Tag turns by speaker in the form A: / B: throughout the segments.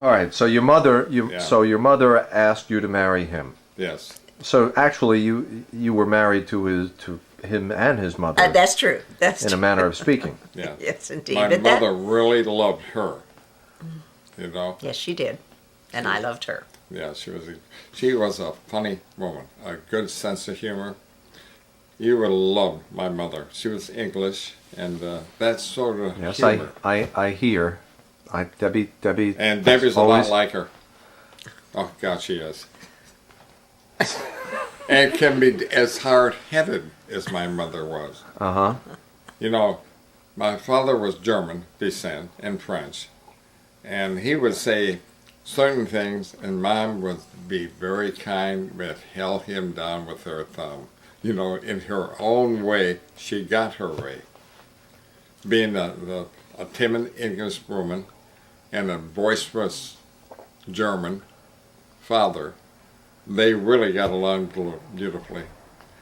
A: All right. So
B: Yeah.
A: your mother asked you to marry him.
B: Yes.
A: So actually, you were married to him and his mother.
C: That's true. That's
A: in
C: true.
A: a manner of speaking.
B: Yeah.
C: Yes, indeed.
B: My
C: But
B: mother really loved her. You know.
C: Yes, she did, and I loved her.
B: Yeah, she was a funny woman, a good sense of humor. You would love my mother. She was English, and that sort of
A: Yes,
B: humor.
A: I hear. Debbie.
B: And Debbie's
A: always,
B: a lot like her. Oh God, she is. And can be as hard-headed as my mother was.
A: Uh-huh.
B: You know, my father was German descent and French, and he would say certain things, and Mom would be very kind, but held him down with her thumb. You know, in her own way, she got her way. Being a timid English woman and a boisterous German father, they really got along beautifully.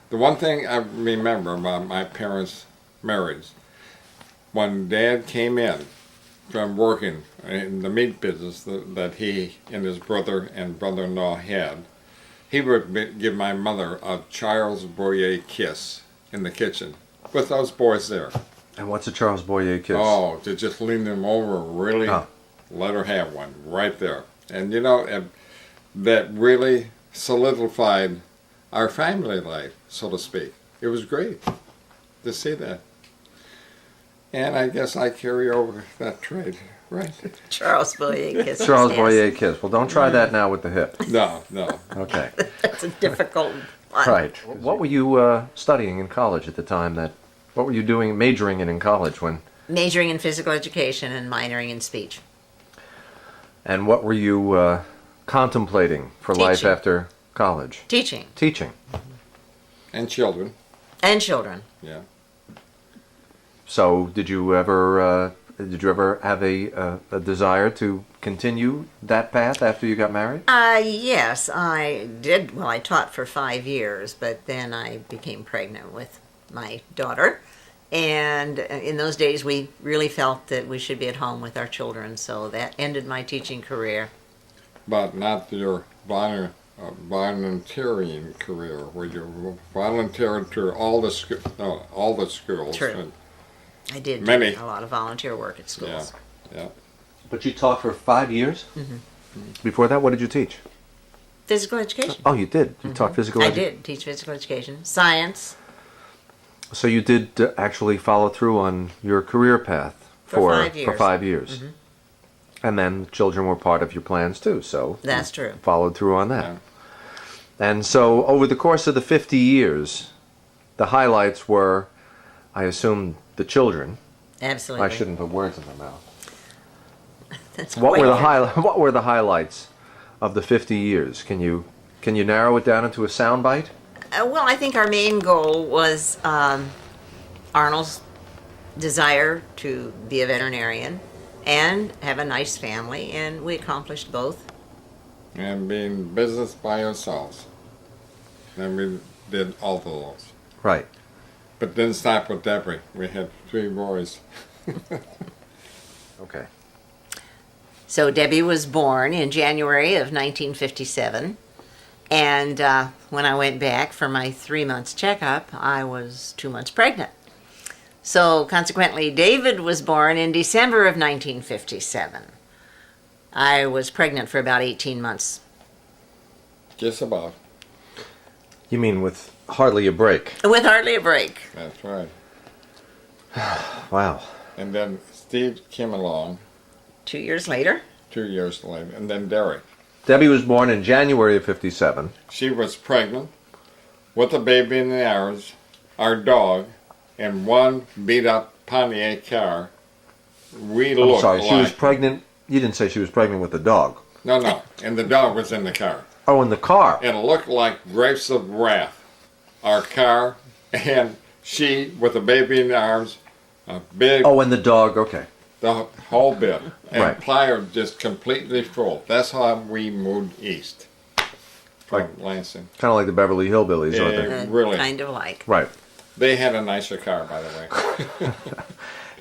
B: The one thing I remember about my parents' marriage, when Dad came in from working in the meat business that he and his brother and brother-in-law had, he would give my mother a Charles Boyer kiss in the kitchen with those boys there.
A: And what's a Charles Boyer kiss?
B: Oh, to just lean them over, really let her have one right there. And you know, that really solidified our family life, so to speak. It was great to see that. And I guess I carry over that trait, right?
C: Charles Boyer kiss.
A: Charles
C: yes.
A: Boyer kiss. Well, don't try that now with the hip.
B: No.
A: Okay.
C: That's a difficult one.
A: Right. What were you studying in college at the time? What were you doing, majoring in college when?
C: Majoring in physical education and minoring in speech.
A: And what were you contemplating for life
C: Teaching.
A: after college?
C: Teaching.
A: Teaching.
B: And children,
C: And children.
B: yeah.
A: So, did you ever have a desire to continue that path after you got married?
C: Yes, I did. Well, I taught for 5 years, but then I became pregnant with my daughter. And in those days, we really felt that we should be at home with our children, so that ended my teaching career.
B: But not your volunteering career, where you volunteered to all the schools.
C: True.
B: And,
C: I did
B: Many.
C: do a lot of volunteer work at
B: yeah,
C: schools.
B: yeah.
A: But you taught for 5 years? Mm-hmm. Before that, what did you teach?
C: Physical education.
A: Oh, you did? You taught physical
C: I
A: education?
C: did teach physical education. Science.
A: So you did actually follow through on your career path
C: For 5 years.
A: For 5 years. And then children were part of your plans too, so
C: That's true.
A: followed through on that.
B: Yeah.
A: And so over the course of the 50 years, the highlights were, I assume, the children.
C: Absolutely.
A: I shouldn't put words in their mouth.
C: That's
A: What
C: quite
A: were
C: good.
A: what were the highlights of the 50 years? Can you narrow it down into a soundbite?
C: Well, I think our main goal was Arnold's desire to be a veterinarian and have a nice family, and we accomplished both.
B: And being business by ourselves. And we did all of those.
A: Right.
B: But didn't stop with Deborah. We had 3 boys.
A: Okay.
C: So Debbie was born in January of 1957, and when I went back for my 3 months checkup, I was 2 months pregnant. So consequently, David was born in December of 1957. I was pregnant for about 18 months.
B: Just about.
A: You mean with hardly a break?
C: With hardly a break.
B: That's right.
A: Wow.
B: And then Steve came along
C: 2 years later.
B: 2 years later. And then Derek.
A: Debbie was born in January of 57.
B: She was pregnant with a baby in the arms, our dog, and one beat-up Pontiac car. We
A: I'm
B: looked
A: sorry,
B: like...
A: she was pregnant. You didn't say she was pregnant with the dog.
B: No. And the dog was in the car.
A: Oh, in the car.
B: And it looked like grapes of wrath. Our car, and she with a baby in the arms, a big...
A: Oh, and the dog, okay.
B: The whole bit. And
A: Right.
B: Plyer just completely full. That's how we moved east from Lansing.
A: Kind of like the Beverly Hillbillies, aren't they?
B: Really.
C: Kind of like.
A: Right.
B: They had a nicer car, by the way.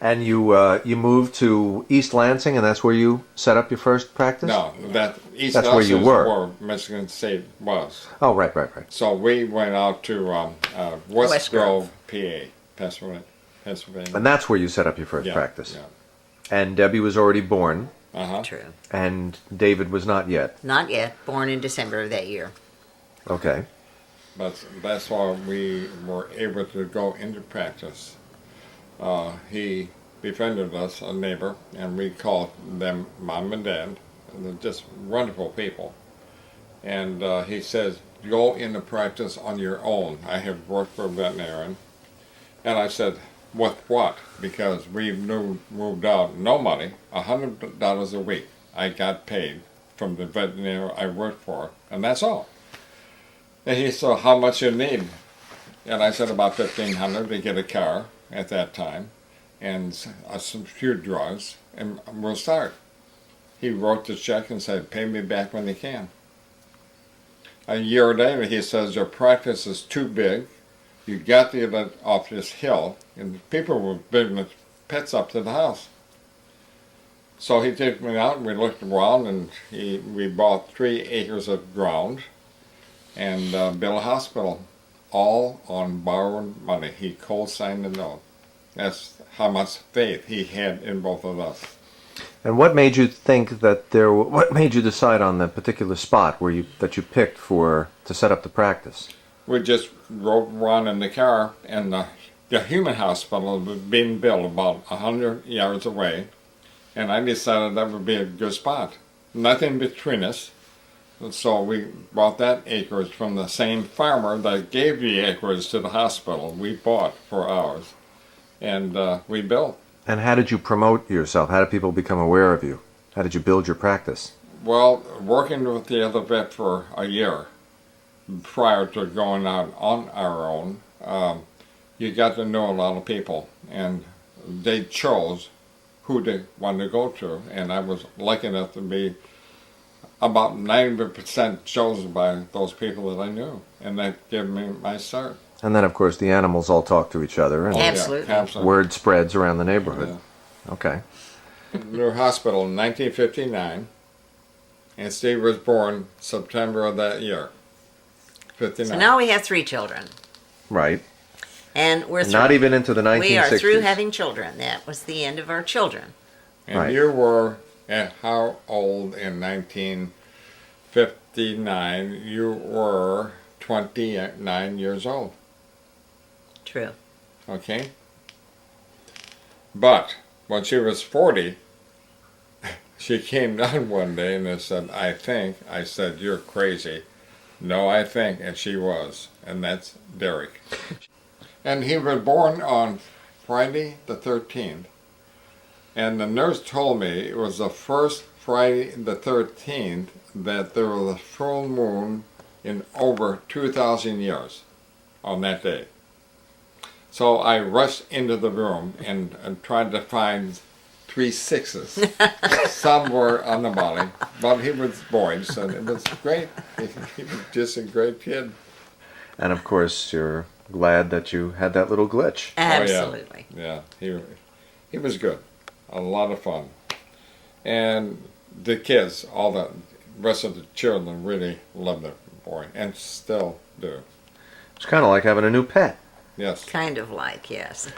A: And you moved to East Lansing, and that's where you set up your first practice?
B: No, that East
A: That's where you
B: Lansing is
A: were.
B: where Michigan State was.
A: Oh, right.
B: So we went out to West
C: West
B: Grove, PA, Pennsylvania.
A: And that's where you set up your first
B: Yeah,
A: practice.
B: Yeah.
A: And Debbie was already born,
B: Uh-huh.
C: True.
A: and David was not yet.
C: Not yet. Born in December of that year.
A: Okay.
B: But that's why we were able to go into practice. He befriended us, a neighbor, and we called them Mom and Dad. And they're just wonderful people. And he says, go into practice on your own. I have worked for a veterinarian. And I said, with what? Because we moved out, no money, $100 a week. I got paid from the veterinarian I worked for, and that's all. And he said, how much you need? And I said about $1,500 to get a car at that time, and some few drugs, and we'll start. He wrote the check and said, pay me back when you can. A year later, he says, your practice is too big. You got to get it off this hill, and people were bringing pets up to the house. So he took me out, and we looked around, and we bought 3 acres of ground and built a hospital, all on borrowed money. He co-signed the note. That's how much faith he had in both of us.
A: And what made you think that what made you decide on the particular spot that you picked to set up the practice?
B: We just rode around in the car, and the human hospital was being built about 100 yards away, and I decided that would be a good spot. Nothing between us, so we bought that acreage from the same farmer that gave the acreage to the hospital. We bought for ours, and we built.
A: And how did you promote yourself? How did people become aware of you? How did you build your practice?
B: Well, working with the other vet for a year prior to going out on our own, you got to know a lot of people, and they chose who they wanted to go to, and I was lucky enough to be about 90% chosen by those people that I knew, and that gave me my start.
A: And then, of course, the animals all talk to each other, and
C: Absolutely.
B: Yeah, absolutely.
A: word spreads around the neighborhood.
B: Yeah.
A: Okay.
B: New hospital in 1959, and Steve was born September of that year, 59.
C: So now we have 3 children.
A: Right.
C: And we're through.
A: Not even into the 1960s.
C: We are through having children. That was the end of our children.
B: And
A: Right.
B: you were at how old in 1959? You were 29 years old,
C: True.
B: okay? But when she was 40, she came down one day and said, I think. I said, you're crazy. No, I think. And she was. And that's Derek. And he was born on Friday the 13th. And the nurse told me it was the first Friday the 13th that there was a full moon in over 2,000 years on that day. So I rushed into the room and tried to find 3 6s somewhere on the body. But he was boys, and it was great. He was just a great kid.
A: And, of course, you're glad that you had that little glitch.
C: Absolutely.
B: Yeah, he was good. A lot of fun. And the kids, all the rest of the children really loved the boy, and still do.
A: It's kind of like having a new pet.
B: Yes.
C: Kind of like, yes.